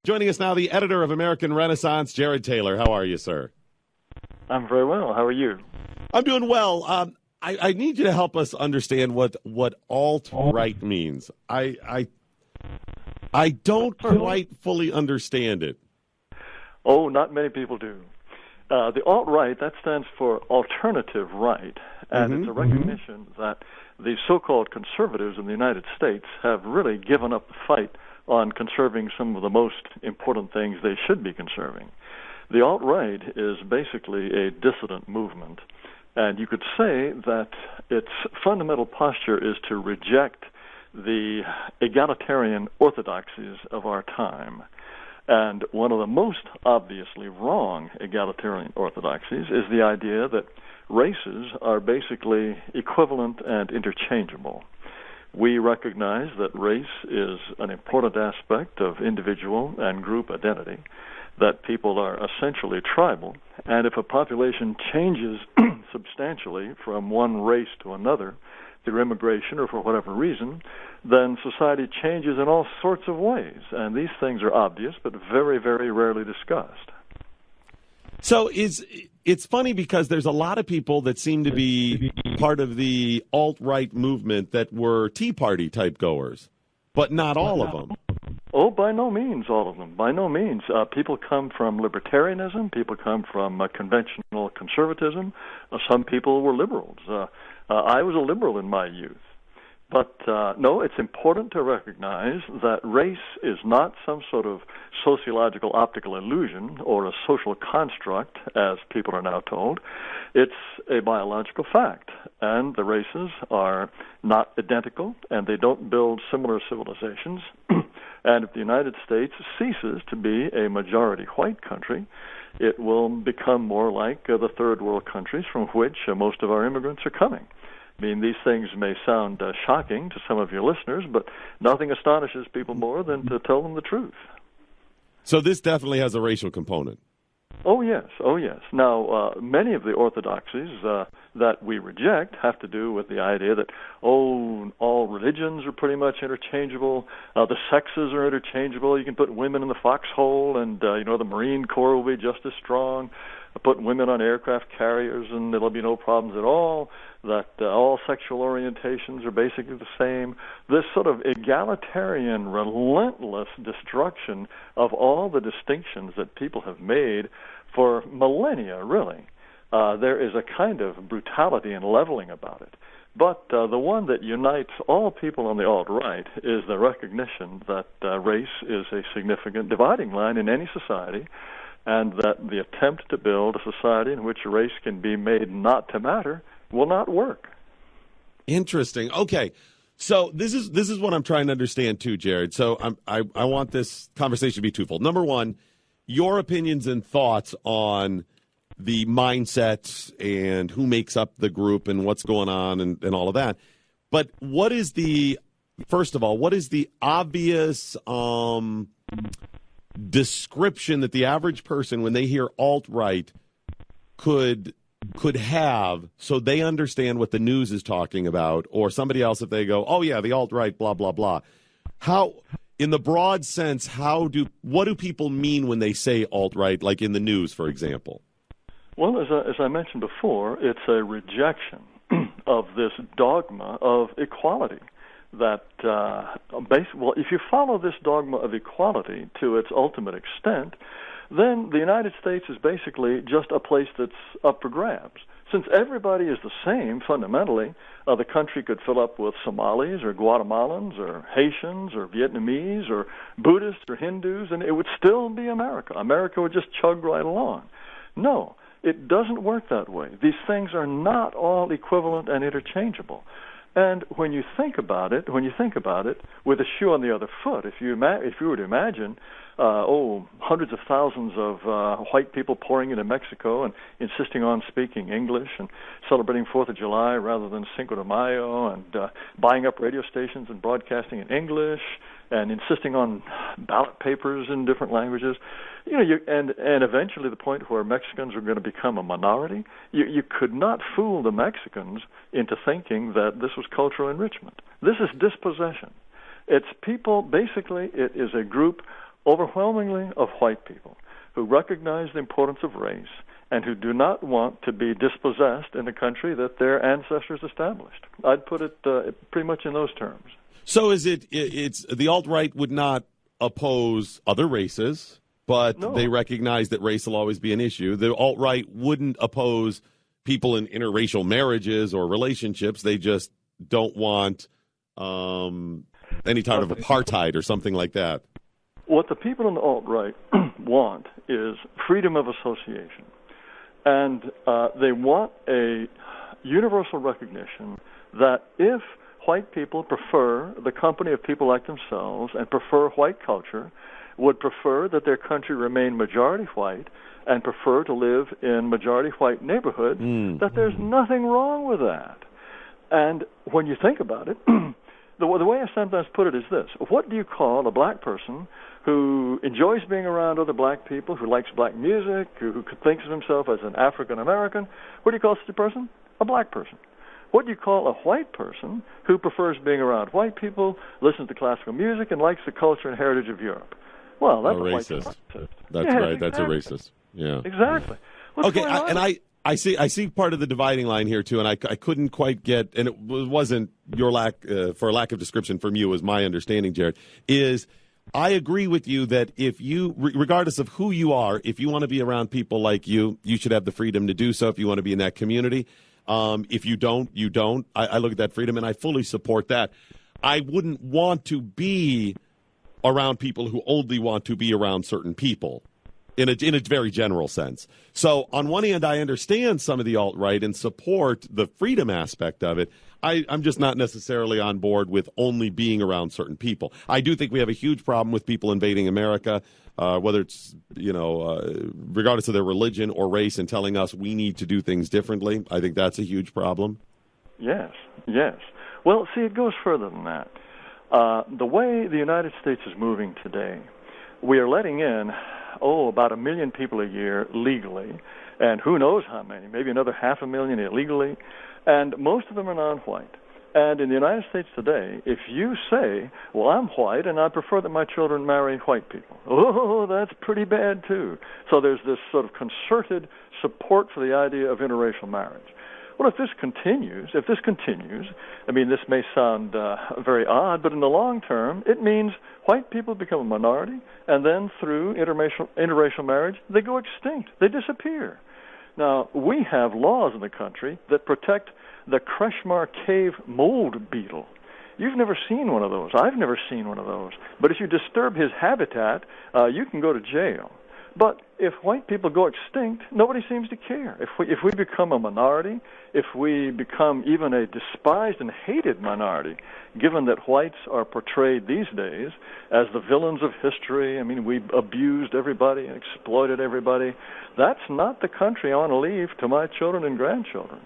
Joining us now, the editor of American Renaissance, Jared Taylor. How are you, sir? I'm very well. How are you? I'm doing well. I need you to help us understand what alt-right means. I don't quite fully understand it. Oh, not many people do. The alt-right, that stands for alternative right, and it's a recognition that the so-called conservatives in the United States have really given up the fight on conserving some of the most important things they should be conserving. The alt-right is basically a dissident movement, and you could say that its fundamental posture is to reject the egalitarian orthodoxies of our time. And one of the most obviously wrong egalitarian orthodoxies is the idea that races are basically equivalent and interchangeable. We recognize that race is an important aspect of individual and group identity, that people are essentially tribal, and if a population changes substantially from one race to another through immigration or for whatever reason, then society changes in all sorts of ways. And these things are obvious, but very, very rarely discussed. So it's funny because there's a lot of people that seem to be part of the alt-right movement that were Tea Party type goers, but not all of them. Oh, by no means all of them. By no means. People come from libertarianism. People come from conventional conservatism. Some people were liberals. I was a liberal in my youth. But no, it's important to recognize that race is not some sort of sociological optical illusion or a social construct, as people are now told. It's a biological fact, and the races are not identical, and they don't build similar civilizations. And if the United States ceases to be a majority white country, it will become more like the third world countries from which most of our immigrants are coming. I mean, these things may sound shocking to some of your listeners, but nothing astonishes people more than to tell them the truth. So this definitely has a racial component. Oh, yes. Oh, yes. Now, many of the orthodoxies that we reject have to do with the idea that, all religions are pretty much interchangeable. The sexes are interchangeable. You can put women in the foxhole, and, the Marine Corps will be just as strong. Put women on aircraft carriers, and there'll be no problems at all. That all sexual orientations are basically the same. This sort of egalitarian, relentless destruction of all the distinctions that people have made for millennia, really. There is a kind of brutality and leveling about it. But the one that unites all people on the alt-right is the recognition that race is a significant dividing line in any society, and that the attempt to build a society in which race can be made not to matter will not work. Interesting. Okay, so this is what I'm trying to understand too, Jared. So I want this conversation to be twofold. Number one, your opinions and thoughts on the mindset and who makes up the group and what's going on and all of that. But first of all, what is the obvious description that the average person, when they hear alt-right, could have, so they understand what the news is talking about, or somebody else if they go, oh yeah, the alt-right, blah blah blah. How, in the broad sense, what do people mean when they say alt-right, like in the news, for example? Well, as I mentioned before, it's a rejection of this dogma of equality. That if you follow this dogma of equality to its ultimate extent, then the United States is basically just a place that's up for grabs. Since everybody is the same, fundamentally, the country could fill up with Somalis or Guatemalans or Haitians or Vietnamese or Buddhists or Hindus, and it would still be America. America would just chug right along. No, it doesn't work that way. These things are not all equivalent and interchangeable. And when you think about it, with a shoe on the other foot, if you were to imagine, hundreds of thousands of white people pouring into Mexico and insisting on speaking English and celebrating 4th of July rather than Cinco de Mayo, and buying up radio stations and broadcasting in English and insisting on ballot papers in different languages, and eventually the point where Mexicans are going to become a minority, you could not fool the Mexicans into thinking that this was cultural enrichment. This is dispossession. It's people, basically, it is a group overwhelmingly of white people who recognize the importance of race and who do not want to be dispossessed in the country that their ancestors established. I'd put it pretty much in those terms. So it's the alt-right would not oppose other races, but they recognize that race will always be an issue. The alt-right wouldn't oppose people in interracial marriages or relationships. They just don't want any kind of apartheid or something like that. What the people in the alt-right want is freedom of association. And they want a universal recognition that if white people prefer the company of people like themselves and prefer white culture, would prefer that their country remain majority white and prefer to live in majority white neighborhoods, that there's nothing wrong with that. And when you think about it, the way I sometimes put it is this: what do you call a black person who enjoys being around other black people, who likes black music, who thinks of himself as an African American? What do you call such a person? A black person. What do you call a white person who prefers being around white people, listens to classical music, and likes the culture and heritage of Europe? Well, that's a racist. White That's yes, right. exactly. That's a racist. Yeah. Exactly. Okay, I see part of the dividing line here too, and I couldn't quite get, and it wasn't your for lack of description from you, was my understanding, Jared, is I agree with you that if you, regardless of who you are, if you want to be around people like you should have the freedom to do so if you want to be in that community. If you don't, you don't. I look at that freedom, and I fully support that. I wouldn't want to be around people who only want to be around certain people in a very general sense. So on one hand, I understand some of the alt-right and support the freedom aspect of it. I'm just not necessarily on board with only being around certain people. I do think we have a huge problem with people invading America, whether it's, regardless of their religion or race, and telling us we need to do things differently. I think that's a huge problem. Yes. Well, see, it goes further than that. The way the United States is moving today, we are letting in, about 1 million people a year legally, and who knows how many, maybe another 500,000 illegally, and most of them are non-white. And in the United States today, if you say, well, I'm white and I prefer that my children marry white people, that's pretty bad too. So there's this sort of concerted support for the idea of interracial marriage. Well, if this continues, I mean, this may sound very odd, but in the long term, it means white people become a minority, and then through interracial marriage, they go extinct. They disappear. Now, we have laws in the country that protect the Kretschmar cave mold beetle. You've never seen one of those. I've never seen one of those. But if you disturb his habitat, you can go to jail. But if white people go extinct, nobody seems to care. If we become a minority, if we become even a despised and hated minority, given that whites are portrayed these days as the villains of history, I mean, we abused everybody and exploited everybody, that's not the country I want to leave to my children and grandchildren.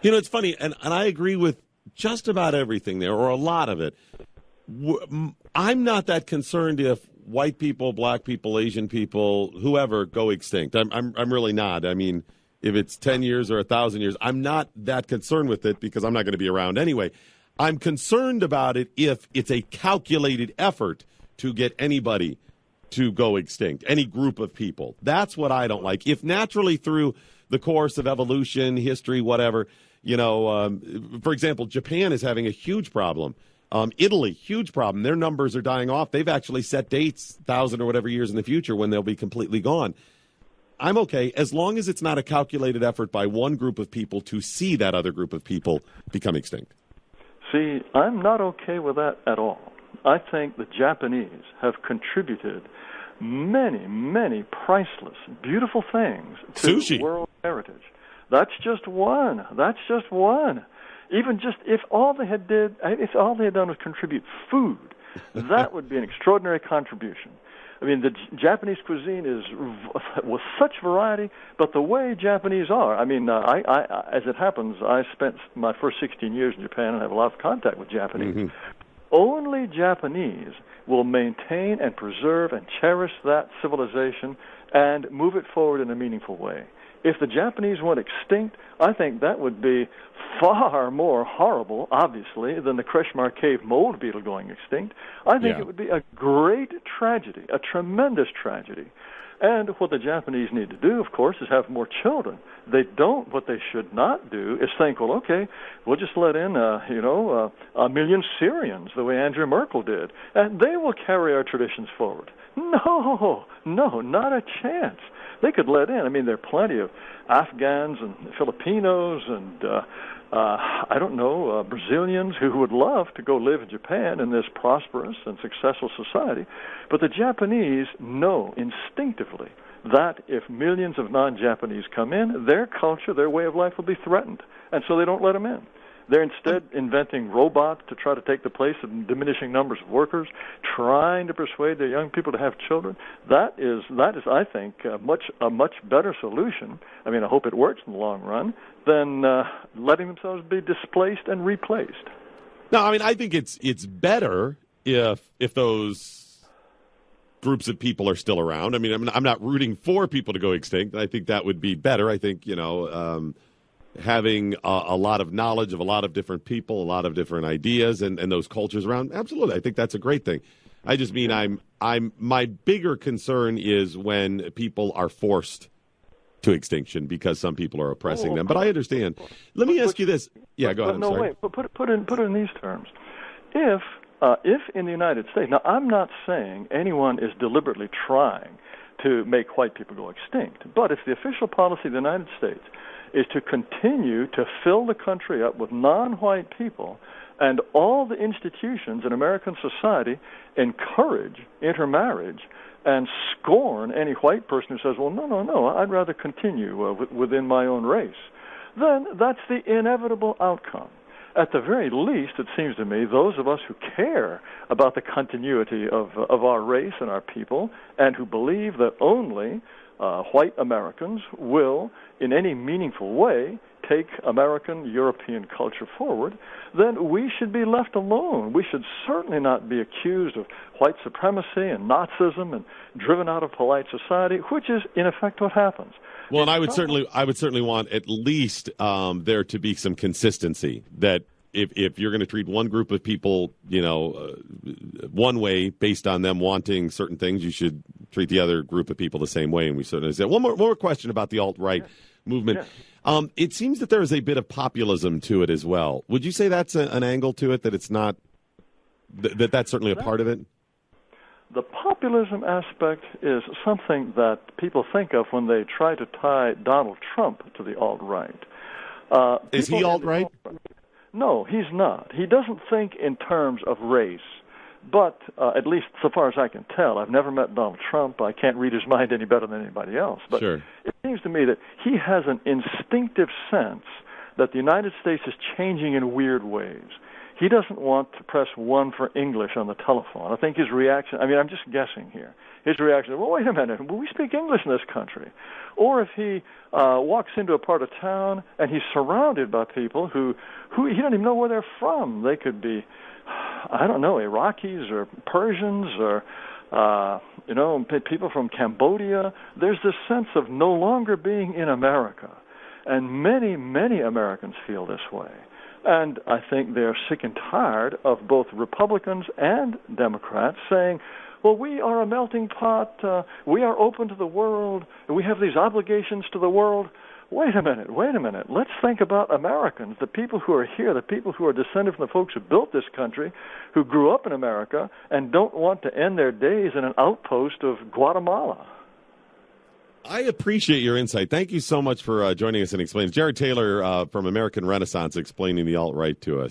It's funny, and I agree with just about everything there, or a lot of it. I'm not that concerned if white people, black people, Asian people, whoever go extinct. I'm really not. I mean, if it's 10 years or 1,000 years, I'm not that concerned with it because I'm not going to be around anyway. I'm concerned about it if it's a calculated effort to get anybody to go extinct, any group of people. That's what I don't like. If naturally through the course of evolution, history, whatever, for example, Japan is having a huge problem. Italy, huge problem. Their numbers are dying off. They've actually set dates, 1,000 or whatever years in the future, when they'll be completely gone. I'm okay as long as it's not a calculated effort by one group of people to see that other group of people become extinct. See, I'm not okay with that at all. I think the Japanese have contributed many, many priceless, beautiful things to sushi. World heritage. That's just one. Even just if all they had done was contribute food, that would be an extraordinary contribution. I mean, the Japanese cuisine is with such variety, but the way Japanese are, I mean, I as it happens, I spent my first 16 years in Japan and have a lot of contact with Japanese. Mm-hmm. Only Japanese will maintain and preserve and cherish that civilization and move it forward in a meaningful way. If the Japanese went extinct, I think that would be far more horrible, obviously, than the Kretschmar cave mold beetle going extinct. I think it would be a great tragedy, a tremendous tragedy. And what the Japanese need to do, of course, is have more children. They don't. What they should not do is think, well, okay, we'll just let in, a million Syrians, the way Angela Merkel did, and they will carry our traditions forward. No, not a chance. They could let in. I mean, there are plenty of Afghans and Filipinos and Brazilians who would love to go live in Japan in this prosperous and successful society. But the Japanese know instinctively that if millions of non-Japanese come in, their culture, their way of life will be threatened. And so they don't let them in. They're instead inventing robots to try to take the place of diminishing numbers of workers, trying to persuade their young people to have children. That is, I think, a much better solution. I mean, I hope it works in the long run than letting themselves be displaced and replaced. No, I mean, I think it's better if those groups of people are still around. I mean, I'm not rooting for people to go extinct. I think that would be better. I think, having a lot of knowledge of a lot of different people, a lot of different ideas, and those cultures around. Absolutely, I think that's a great thing. I just mean I'm my bigger concern is when people are forced to extinction because some people are oppressing them. But I understand. Let me ask you this. Yeah, go ahead. No, wait. But put it in these terms. If in the United States, now I'm not saying anyone is deliberately trying to make white people go extinct, but if the official policy of the United States is to continue to fill the country up with non-white people, and all the institutions in American society encourage intermarriage and scorn any white person who says, well, no, I'd rather continue within my own race, then that's the inevitable outcome. At the very least, it seems to me, those of us who care about the continuity of our race and our people, and who believe that only white Americans will, in any meaningful way, take American European culture forward, then we should be left alone. We should certainly not be accused of white supremacy and Nazism and driven out of polite society, which is, in effect, what happens. Well, and I would certainly want at least there to be some consistency that if you're going to treat one group of people, one way based on them wanting certain things, you should treat the other group of people the same way. And we certainly say one more question about the alt-right movement. Yeah. It seems that there is a bit of populism to it as well. Would you say that's an angle to it, that it's not that's certainly a part of it? The populism aspect is something that people think of when they try to tie Donald Trump to the alt-right. Is he alt-right? No, he's not. He doesn't think in terms of race. But at least so far as I can tell, I've never met Donald Trump. I can't read his mind any better than anybody else. But sure. It seems to me that he has an instinctive sense that the United States is changing in weird ways. He doesn't want to press 1 for English on the telephone. I think his reaction, I'm just guessing here, his reaction is, well, wait a minute, we speak English in this country. Or if he walks into a part of town and he's surrounded by people who he doesn't even know where they're from. They could be, I don't know, Iraqis or Persians or, people from Cambodia. There's this sense of no longer being in America. And many, many Americans feel this way. And I think they're sick and tired of both Republicans and Democrats saying, well, we are a melting pot, we are open to the world, we have these obligations to the world. Wait a minute, let's think about Americans, the people who are here, the people who are descended from the folks who built this country, who grew up in America, and don't want to end their days in an outpost of Guatemala. I appreciate your insight. Thank you so much for joining us and explaining. Jared Taylor from American Renaissance explaining the alt-right to us.